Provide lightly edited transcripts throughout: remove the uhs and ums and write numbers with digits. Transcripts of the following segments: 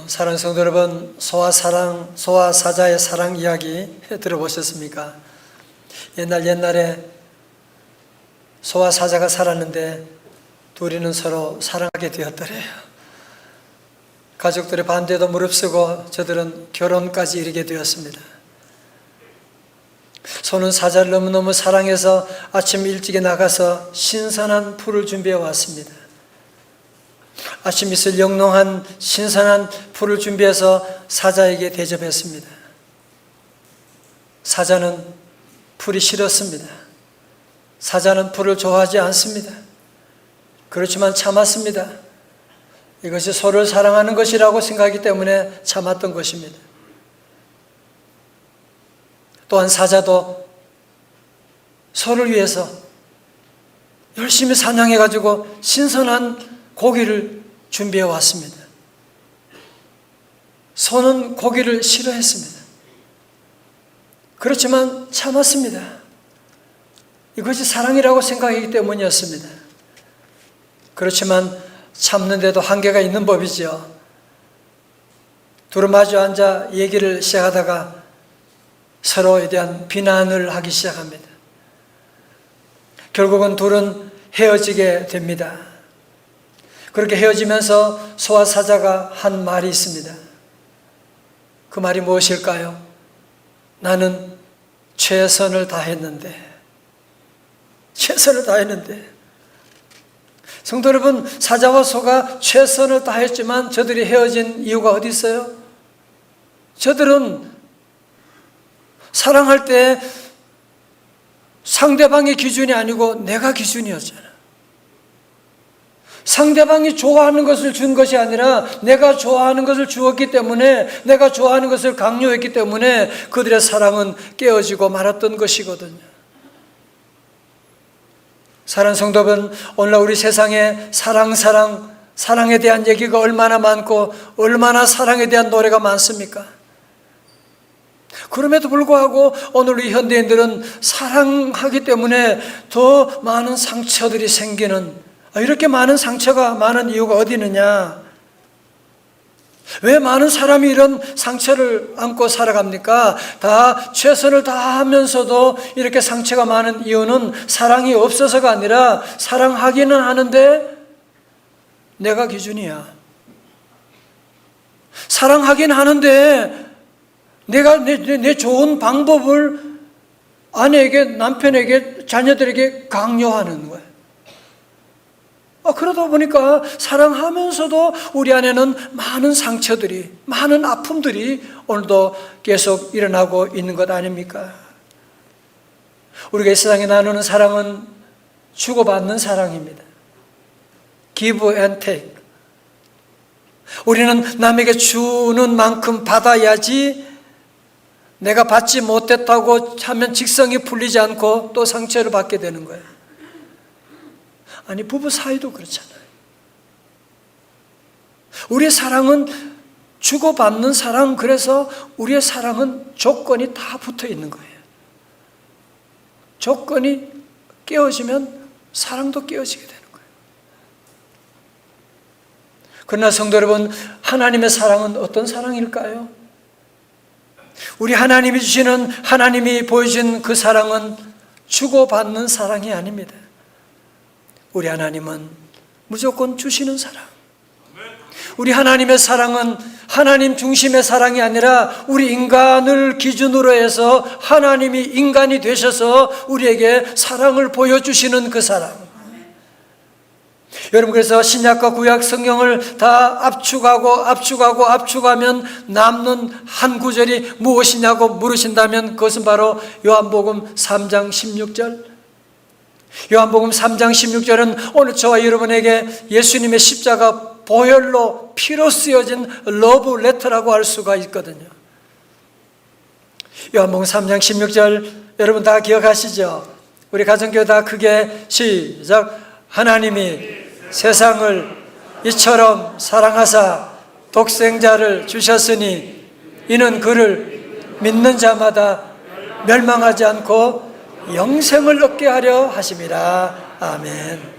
사랑하는 성도 여러분, 소와 사자의 사랑 이야기 들어보셨습니까? 옛날에 소와 사자가 살았는데 둘이는 서로 사랑하게 되었더래요. 가족들의 반대도 무릅쓰고 저들은 결혼까지 이르게 되었습니다. 소는 사자를 너무너무 사랑해서 아침 일찍에 나가서 신선한 풀을 준비해 왔습니다. 아침 이슬 영롱한 신선한 풀을 준비해서 사자에게 대접했습니다. 사자는 풀이 싫었습니다. 사자는 풀을 좋아하지 않습니다. 그렇지만 참았습니다. 이것이 소를 사랑하는 것이라고 생각하기 때문에 참았던 것입니다. 또한 사자도 소를 위해서 열심히 사냥해가지고 신선한 고기를 준비해 왔습니다. 소는 고기를 싫어했습니다. 그렇지만 참았습니다. 이것이 사랑이라고 생각하기 때문이었습니다. 그렇지만 참는데도 한계가 있는 법이죠. 둘은 마주 앉아 얘기를 시작하다가 서로에 대한 비난을 하기 시작합니다. 결국은 둘은 헤어지게 됩니다. 그렇게 헤어지면서 소와 사자가 한 말이 있습니다. 그 말이 무엇일까요? 나는 최선을 다했는데. 성도 여러분, 사자와 소가 최선을 다했지만 저들이 헤어진 이유가 어디 있어요? 저들은 사랑할 때 상대방의 기준이 아니고 내가 기준이었잖아. 상대방이 좋아하는 것을 준 것이 아니라 내가 좋아하는 것을 주었기 때문에, 내가 좋아하는 것을 강요했기 때문에 그들의 사랑은 깨어지고 말았던 것이거든요. 사랑하는 성도 여러분, 오늘날 우리 세상에 사랑에 대한 얘기가 얼마나 많고 얼마나 사랑에 대한 노래가 많습니까? 그럼에도 불구하고 오늘 우리 현대인들은 사랑하기 때문에 더 많은 상처들이 생기는, 이렇게 많은 상처가 많은 이유가 어디 있느냐? 왜 많은 사람이 이런 상처를 안고 살아갑니까? 다 최선을 다하면서도 이렇게 상처가 많은 이유는 사랑이 없어서가 아니라 사랑하기는 하는데 내가 기준이야. 사랑하긴 하는데 내가 내 좋은 방법을 아내에게, 남편에게, 자녀들에게 강요하는 거야. 그러다 보니까 사랑하면서도 우리 안에는 많은 상처들이, 많은 아픔들이 오늘도 계속 일어나고 있는 것 아닙니까? 우리가 이 세상에 나누는 사랑은 주고받는 사랑입니다. Give and take. 우리는 남에게 주는 만큼 받아야지, 내가 받지 못했다고 하면 직성이 풀리지 않고 또 상처를 받게 되는 거예요. 아니, 부부 사이도 그렇잖아요. 우리의 사랑은 주고받는 사랑, 그래서 우리의 사랑은 조건이 다 붙어 있는 거예요. 조건이 깨어지면 사랑도 깨어지게 되는 거예요. 그러나 성도 여러분, 하나님의 사랑은 어떤 사랑일까요? 우리 하나님이 보여준 그 사랑은 주고받는 사랑이 아닙니다. 우리 하나님은 무조건 주시는 사랑. 우리 하나님의 사랑은 하나님 중심의 사랑이 아니라 우리 인간을 기준으로 해서 하나님이 인간이 되셔서 우리에게 사랑을 보여주시는 그 사랑. 여러분, 그래서 신약과 구약 성경을 다 압축하면 남는 한 구절이 무엇이냐고 물으신다면 그것은 바로 요한복음 3장 16절. 요한복음 3장 16절은 오늘 저와 여러분에게 예수님의 십자가 보혈로 피로 쓰여진 러브 레터라고 할 수가 있거든요. 요한복음 3장 16절 여러분 다 기억하시죠? 우리 가정교회 다 크게 시작. 하나님이 세상을 이처럼 사랑하사 독생자를 주셨으니 이는 그를 믿는 자마다 멸망하지 않고 영생을 얻게 하려 하심이라. 아멘.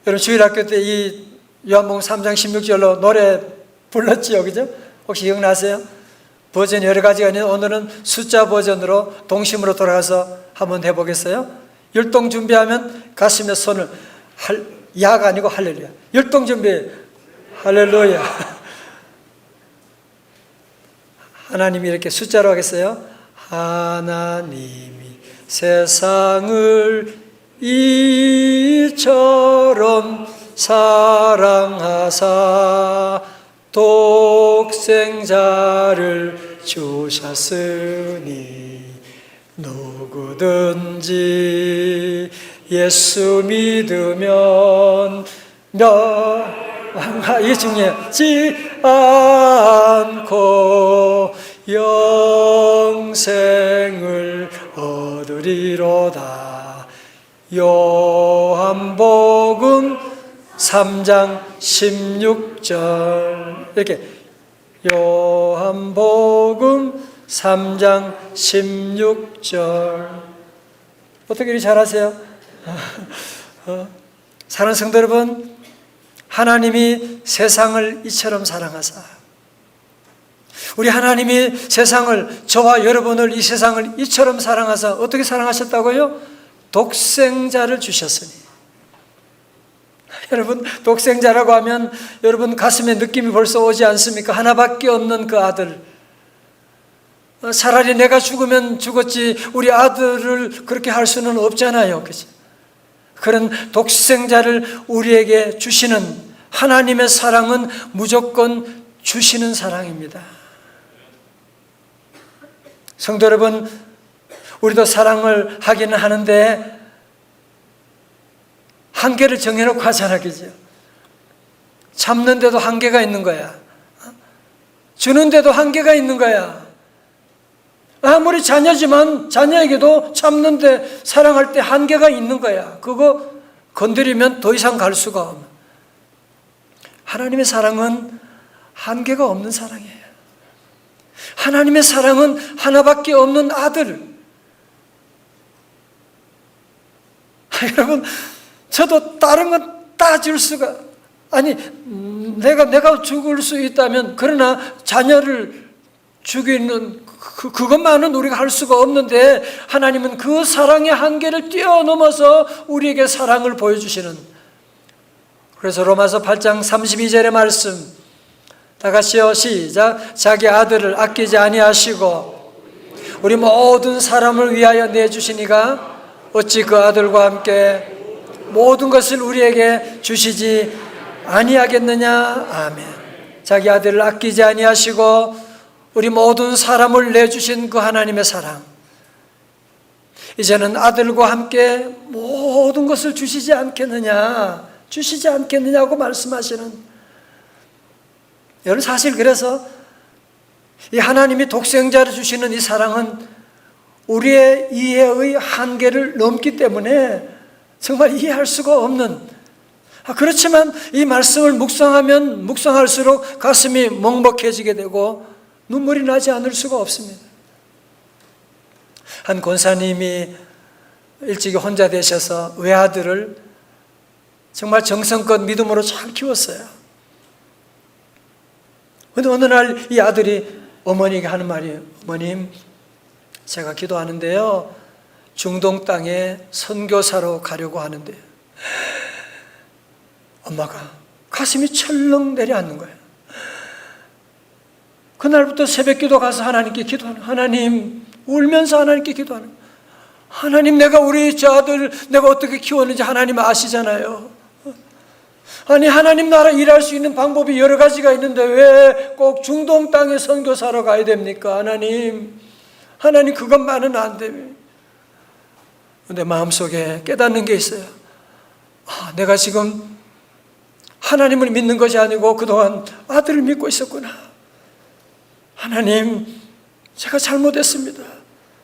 여러분, 주일학교 때 이 요한복음 3장 16절로 노래 불렀지요, 그죠? 혹시 기억나세요? 버전이 여러 가지가 있는데 오늘은 숫자 버전으로 동심으로 돌아가서 한번 해보겠어요? 율동 준비하면 가슴에 손을 야가 아니고 할렐루야. 율동 준비, 할렐루야. 하나님이 이렇게 숫자로 하겠어요? 하나님이 세상을 이처럼 사랑하사 독생자를 주셨으니 누구든지 예수 믿으면 이게 중요해지 않고 영생을 얻으리로다. 요한복음 3장 16절 이렇게 요한복음 3장 16절 어떻게 이렇게 잘하세요? 사랑하는 성도 여러분, 하나님이 세상을 이처럼 사랑하사 우리 하나님이 세상을 저와 여러분을 이 세상을 이처럼 사랑하사 어떻게 사랑하셨다고요? 독생자를 주셨으니. 여러분 독생자라고 하면 여러분 가슴에 느낌이 벌써 오지 않습니까? 하나밖에 없는 그 아들. 차라리 내가 죽으면 죽었지 우리 아들을 그렇게 할 수는 없잖아요, 그죠? 그런 독생자를 우리에게 주시는 하나님의 사랑은 무조건 주시는 사랑입니다. 성도 여러분, 우리도 사랑을 하기는 하는데 한계를 정해놓고 하잖아, 그죠? 참는데도 한계가 있는 거야. 주는데도 한계가 있는 거야. 아무리 자녀지만 자녀에게도 참는데 사랑할 때 한계가 있는 거야. 그거 건드리면 더 이상 갈 수가 없는. 하나님의 사랑은 한계가 없는 사랑이에요. 하나님의 사랑은 하나밖에 없는 아들. 여러분, 저도 다른 건 다 줄 수가, 아니 내가 죽을 수 있다면, 그러나 자녀를 죽이는 그것만은 우리가 할 수가 없는데 하나님은 그 사랑의 한계를 뛰어넘어서 우리에게 사랑을 보여주시는. 그래서 로마서 8장 32절의 말씀 다 같이요, 시작. 자기 아들을 아끼지 아니하시고 우리 모든 사람을 위하여 내주시니가 어찌 그 아들과 함께 모든 것을 우리에게 주시지 아니하겠느냐. 아멘. 자기 아들을 아끼지 아니하시고 우리 모든 사람을 내주신 그 하나님의 사랑, 이제는 아들과 함께 모든 것을 주시지 않겠느냐고 말씀하시는. 여러분, 사실 그래서 이 하나님이 독생자를 주시는 이 사랑은 우리의 이해의 한계를 넘기 때문에 정말 이해할 수가 없는, 그렇지만 이 말씀을 묵상하면 묵상할수록 가슴이 먹먹해지게 되고 눈물이 나지 않을 수가 없습니다. 한 권사님이 일찍이 혼자 되셔서 외아들을 정말 정성껏 믿음으로 잘 키웠어요. 그런데 어느 날 이 아들이 어머니에게 하는 말이에요. 어머님, 제가 기도하는데요, 중동 땅에 선교사로 가려고 하는데요. 엄마가 가슴이 철렁 내려앉는 거예요. 그날부터 새벽기도 가서 하나님께 기도하는, 하나님, 울면서 하나님께 기도하는, 하나님, 내가 우리 저 아들 내가 어떻게 키웠는지 하나님 아시잖아요. 아니, 하나님 나라 일할 수 있는 방법이 여러 가지가 있는데 왜 꼭 중동 땅에 선교사로 가야 됩니까? 하나님 그것만은 안 됩니다. 근데 마음속에 깨닫는 게 있어요. 내가 지금 하나님을 믿는 것이 아니고 그동안 아들을 믿고 있었구나. 하나님, 제가 잘못했습니다.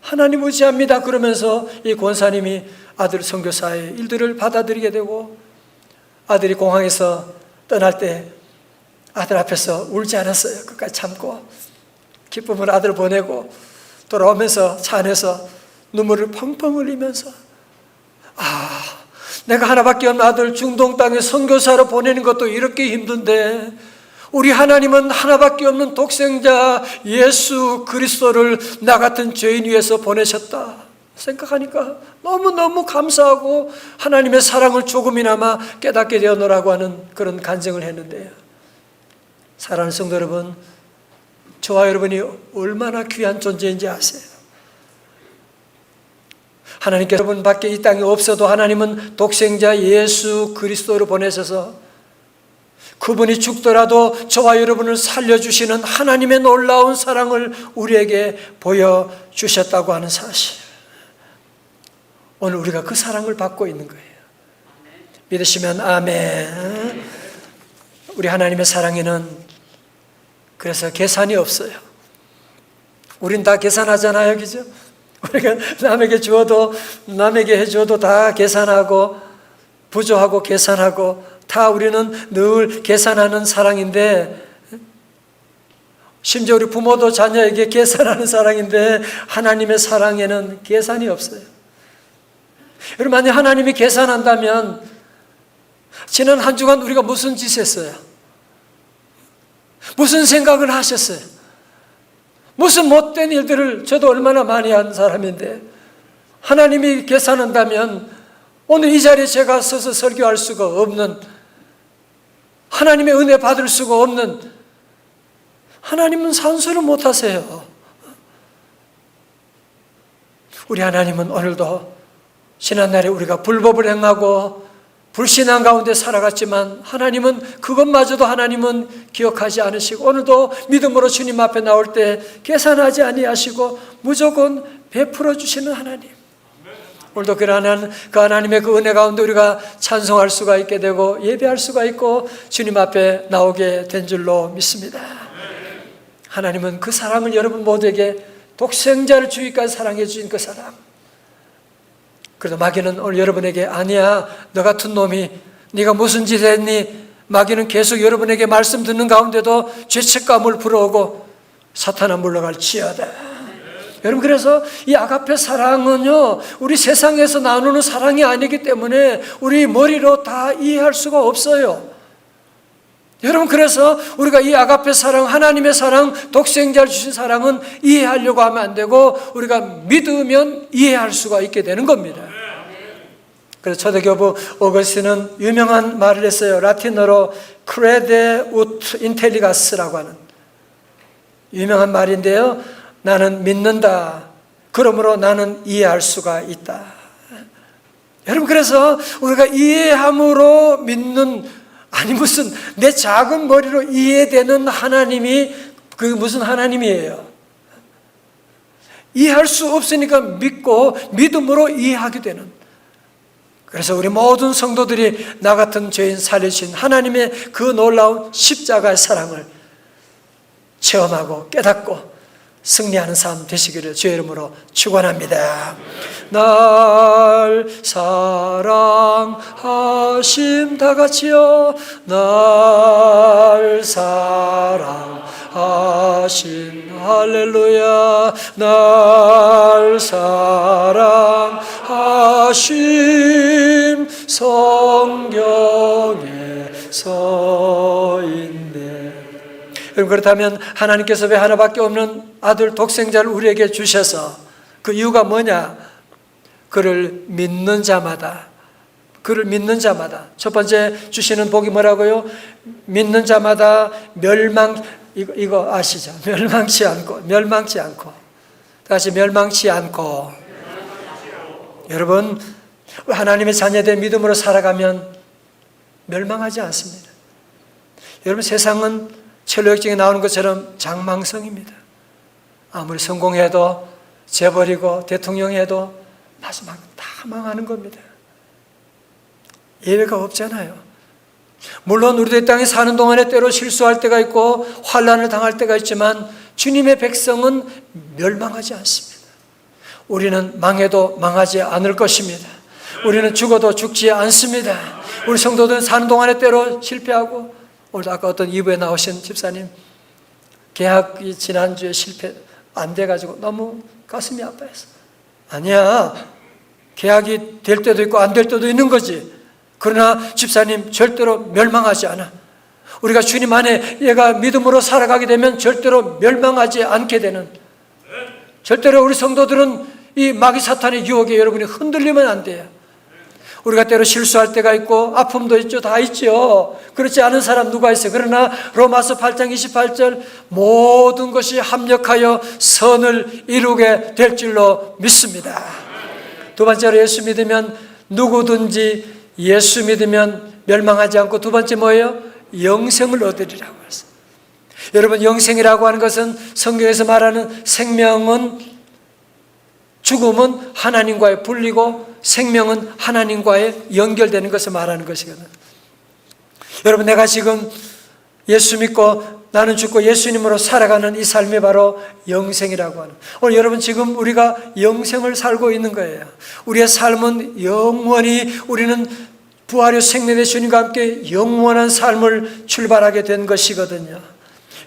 하나님 의지합니다. 그러면서 이 권사님이 아들 선교사의 일들을 받아들이게 되고, 아들이 공항에서 떠날 때 아들 앞에서 울지 않았어요. 끝까지 참고 기쁨을 아들 보내고 돌아오면서 차 안에서 눈물을 펑펑 흘리면서, 내가 하나밖에 없는 아들 중동 땅에 선교사로 보내는 것도 이렇게 힘든데 우리 하나님은 하나밖에 없는 독생자 예수 그리스도를 나 같은 죄인 위해서 보내셨다 생각하니까 너무너무 감사하고 하나님의 사랑을 조금이나마 깨닫게 되어노라고 하는 그런 간증을 했는데요. 사랑하는 성도 여러분, 저와 여러분이 얼마나 귀한 존재인지 아세요? 하나님께서 여러분 밖에 이 땅에 없어도 하나님은 독생자 예수 그리스도를 보내셔서 그분이 죽더라도 저와 여러분을 살려주시는 하나님의 놀라운 사랑을 우리에게 보여주셨다고 하는 사실, 오늘 우리가 그 사랑을 받고 있는 거예요. 믿으시면 아멘. 우리 하나님의 사랑에는 그래서 계산이 없어요. 우린 다 계산하잖아요, 그죠? 우리가 남에게 주어도, 남에게 해줘도 다 계산하고 부조하고 계산하고 다 우리는 늘 계산하는 사랑인데, 심지어 우리 부모도 자녀에게 계산하는 사랑인데 하나님의 사랑에는 계산이 없어요. 여러분, 만약 하나님이 계산한다면 지난 한 주간 우리가 무슨 짓 했어요? 무슨 생각을 하셨어요? 무슨 못된 일들을, 저도 얼마나 많이 한 사람인데, 하나님이 계산한다면 오늘 이 자리에 제가 서서 설교할 수가 없는, 하나님의 은혜 받을 수가 없는, 하나님은 산수를 못하세요. 우리 하나님은 오늘도 지난날에 우리가 불법을 행하고 불신앙 가운데 살아갔지만 하나님은 그것마저도 하나님은 기억하지 않으시고, 오늘도 믿음으로 주님 앞에 나올 때 계산하지 아니하시고 무조건 베풀어 주시는 하나님, 오늘도 그 하나님의 그 은혜 가운데 우리가 찬송할 수가 있게 되고 예배할 수가 있고 주님 앞에 나오게 된 줄로 믿습니다. 하나님은 그 사랑을 여러분 모두에게, 독생자를 주위까지 사랑해 주신 그 사랑, 그래도 마귀는 오늘 여러분에게 아니야, 너 같은 놈이 네가 무슨 짓 했니? 마귀는 계속 여러분에게 말씀 듣는 가운데도 죄책감을 불어오고 사탄아 물러갈지어다. 여러분, 그래서 이 아가페 사랑은요, 우리 세상에서 나누는 사랑이 아니기 때문에 우리 머리로 다 이해할 수가 없어요. 여러분, 그래서 우리가 이 아가페 사랑, 하나님의 사랑, 독생자를 주신 사랑은 이해하려고 하면 안 되고 우리가 믿으면 이해할 수가 있게 되는 겁니다. 그래서 초대교부 오거스틴은 유명한 말을 했어요. 라틴어로 크레데 우트 인텔리가스라고 하는 유명한 말인데요, 나는 믿는다, 그러므로 나는 이해할 수가 있다. 여러분, 그래서 우리가 이해함으로 믿는, 아니 무슨 내 작은 머리로 이해되는 하나님이 그 무슨 하나님이에요? 이해할 수 없으니까 믿고 믿음으로 이해하게 되는. 그래서 우리 모든 성도들이 나 같은 죄인 살리신 하나님의 그 놀라운 십자가의 사랑을 체험하고 깨닫고 승리하는 삶 되시기를 주의 이름으로 축원합니다. 날 사랑하심, 다 같이요. 날 사랑하심, 할렐루야. 날 사랑하심, 성경에 써있네. 그렇다면 하나님께서 왜 하나밖에 없는 아들 독생자를 우리에게 주셔서, 그 이유가 뭐냐? 그를 믿는 자마다, 그를 믿는 자마다, 첫 번째 주시는 복이 뭐라고요? 믿는 자마다 이거 아시죠? 멸망치 않고 다시 멸망치 않고. 여러분, 하나님의 자녀된 믿음으로 살아가면 멸망하지 않습니다. 여러분, 세상은 첼로역정에 나오는 것처럼 장망성입니다. 아무리 성공해도, 재벌이고 대통령해도 마지막 다 망하는 겁니다. 예외가 없잖아요. 물론 우리도 이 땅에 사는 동안에 때로 실수할 때가 있고 환난을 당할 때가 있지만 주님의 백성은 멸망하지 않습니다. 우리는 망해도 망하지 않을 것입니다. 우리는 죽어도 죽지 않습니다. 우리 성도들은 사는 동안에 때로 실패하고, 오늘 아까 어떤 2부에 나오신 집사님, 계약이 지난주에 실패 안 돼가지고 너무 가슴이 아파했어. 아니야, 계약이 될 때도 있고 안 될 때도 있는 거지. 그러나 집사님 절대로 멸망하지 않아. 우리가 주님 안에 얘가 믿음으로 살아가게 되면 절대로 멸망하지 않게 되는, 절대로 우리 성도들은 이 마귀 사탄의 유혹에 여러분이 흔들리면 안 돼요. 우리가 때로 실수할 때가 있고 아픔도 있죠. 다 있죠. 그렇지 않은 사람 누가 있어요? 그러나 로마서 8장 28절 모든 것이 합력하여 선을 이루게 될 줄로 믿습니다. 두 번째로 예수 믿으면 누구든지 예수 믿으면 멸망하지 않고, 두 번째 뭐예요? 영생을 얻으리라고 했어요. 여러분, 영생이라고 하는 것은 성경에서 말하는 생명은, 죽음은 하나님과의 분리고 생명은 하나님과의 연결되는 것을 말하는 것이거든요. 여러분, 내가 지금 예수 믿고 나는 죽고 예수님으로 살아가는 이 삶이 바로 영생이라고 하는, 오늘 여러분 지금 우리가 영생을 살고 있는 거예요. 우리의 삶은 영원히, 우리는 부활의 생명의 주님과 함께 영원한 삶을 출발하게 된 것이거든요.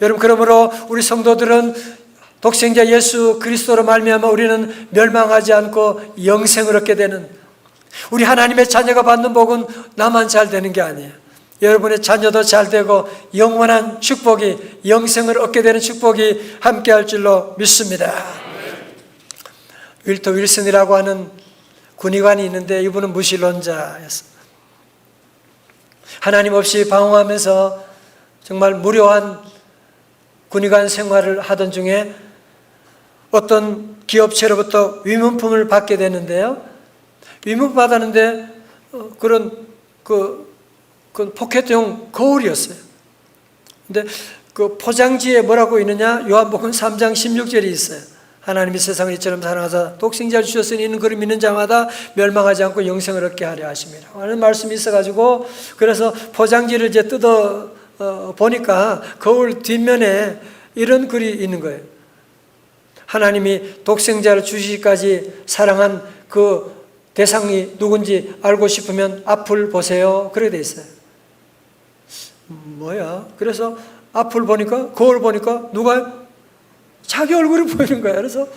여러분, 그러므로 우리 성도들은 독생자 예수 그리스도로 말미암아 우리는 멸망하지 않고 영생을 얻게 되는, 우리 하나님의 자녀가 받는 복은 나만 잘 되는 게 아니에요. 여러분의 자녀도 잘 되고 영원한 축복이, 영생을 얻게 되는 축복이 함께할 줄로 믿습니다. 윌터 윌슨이라고 하는 군의관이 있는데 이분은 무신론자였습니다. 하나님 없이 방황하면서 정말 무료한 군의관 생활을 하던 중에 어떤 기업체로부터 위문품을 받게 되는데요. 위문품 받았는데 그런 포켓용 거울이었어요. 근데 그 포장지에 뭐라고 있느냐? 요한복음 3장 16절이 있어요. 하나님이 세상을 이처럼 사랑하사 독생자를 주셨으니 이는 그를 믿는 자마다 멸망하지 않고 영생을 얻게 하려 하심이라 하는 말씀이 있어가지고, 그래서 포장지를 이제 뜯어 보니까 거울 뒷면에 이런 글이 있는 거예요. 하나님이 독생자를 주시기까지 사랑한 그 대상이 누군지 알고 싶으면 앞을 보세요. 그렇게 돼 있어요. 뭐야? 그래서 앞을 보니까, 거울 보니까 누가? 자기 얼굴이 보이는 거야. 그래서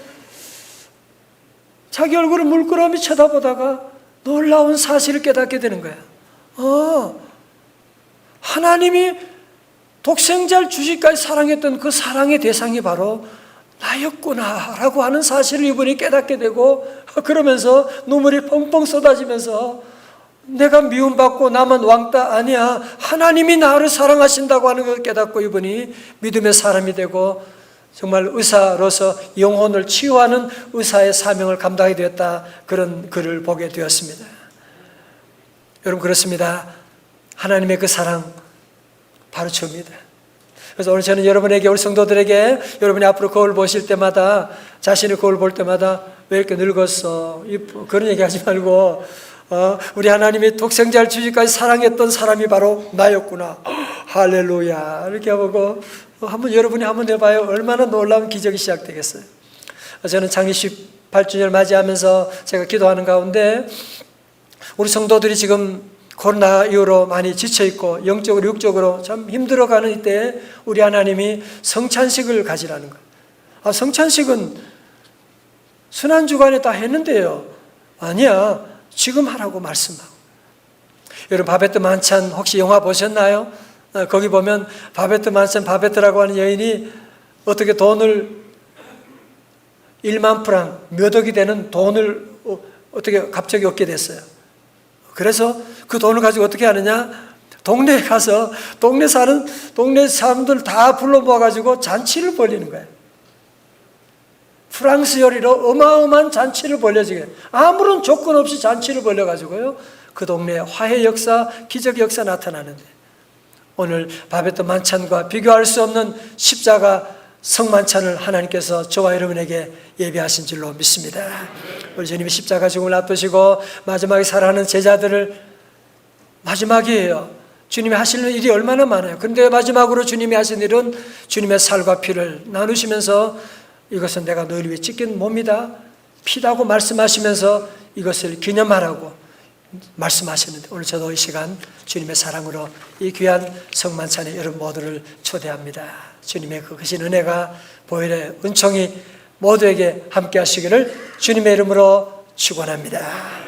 자기 얼굴을 물끄러미 쳐다보다가 놀라운 사실을 깨닫게 되는 거야. 하나님이 독생자를 주시기까지 사랑했던 그 사랑의 대상이 바로 나였구나 라고 하는 사실을 이분이 깨닫게 되고, 그러면서 눈물이 펑펑 쏟아지면서 내가 미움받고 나만 왕따 아니야, 하나님이 나를 사랑하신다고 하는 걸 깨닫고 이분이 믿음의 사람이 되고 정말 의사로서 영혼을 치유하는 의사의 사명을 감당하게 되었다, 그런 글을 보게 되었습니다. 여러분, 그렇습니다. 하나님의 그 사랑 바로 저입니다. 그래서 오늘 저는 여러분에게, 우리 성도들에게, 여러분이 앞으로 거울 보실 때마다, 자신의 거울 볼 때마다 왜 이렇게 늙었어? 그런 얘기 하지 말고, 우리 하나님이 독생자를 주시기까지 사랑했던 사람이 바로 나였구나. 할렐루야. 이렇게 하고 여러분이 한번 해봐요. 얼마나 놀라운 기적이 시작되겠어요. 저는 창립 18주년을 맞이하면서 제가 기도하는 가운데, 우리 성도들이 지금 코로나 이후로 많이 지쳐있고 영적으로 육적으로 참 힘들어가는 이때 우리 하나님이 성찬식을 가지라는 거예요. 성찬식은 순환주간에 다 했는데요. 아니야, 지금 하라고 말씀하고. 여러분, 바베트 만찬 혹시 영화 보셨나요? 거기 보면 바베트 만찬, 바베트라고 하는 여인이 어떻게 돈을 1만 프랑, 몇 억이 되는 돈을 어떻게 갑자기 얻게 됐어요. 그래서 그 돈을 가지고 어떻게 하느냐? 동네에 가서 동네 사람들 다 불러 모아가지고 잔치를 벌이는 거예요. 프랑스 요리로 어마어마한 잔치를 벌려주게, 아무런 조건 없이 잔치를 벌려가지고요, 그 동네에 화해 역사, 기적 역사 나타나는데, 오늘 바베트 만찬과 비교할 수 없는 십자가 성만찬을 하나님께서 저와 여러분에게 예비하신 줄로 믿습니다. 우리 주님이 십자가 죽음을 앞두시고 마지막에 살아가는 제자들을, 마지막이에요. 주님이 하시는 일이 얼마나 많아요. 그런데 마지막으로 주님이 하신 일은 주님의 살과 피를 나누시면서 이것은 내가 너희를 위해 찢긴 몸이다, 피다고 말씀하시면서 이것을 기념하라고 말씀하셨는데, 오늘 저도 이 시간 주님의 사랑으로 이 귀한 성만찬에 여러분 모두를 초대합니다. 주님의 그 크신 은혜가, 보혈의 은총이 모두에게 함께 하시기를 주님의 이름으로 축원합니다.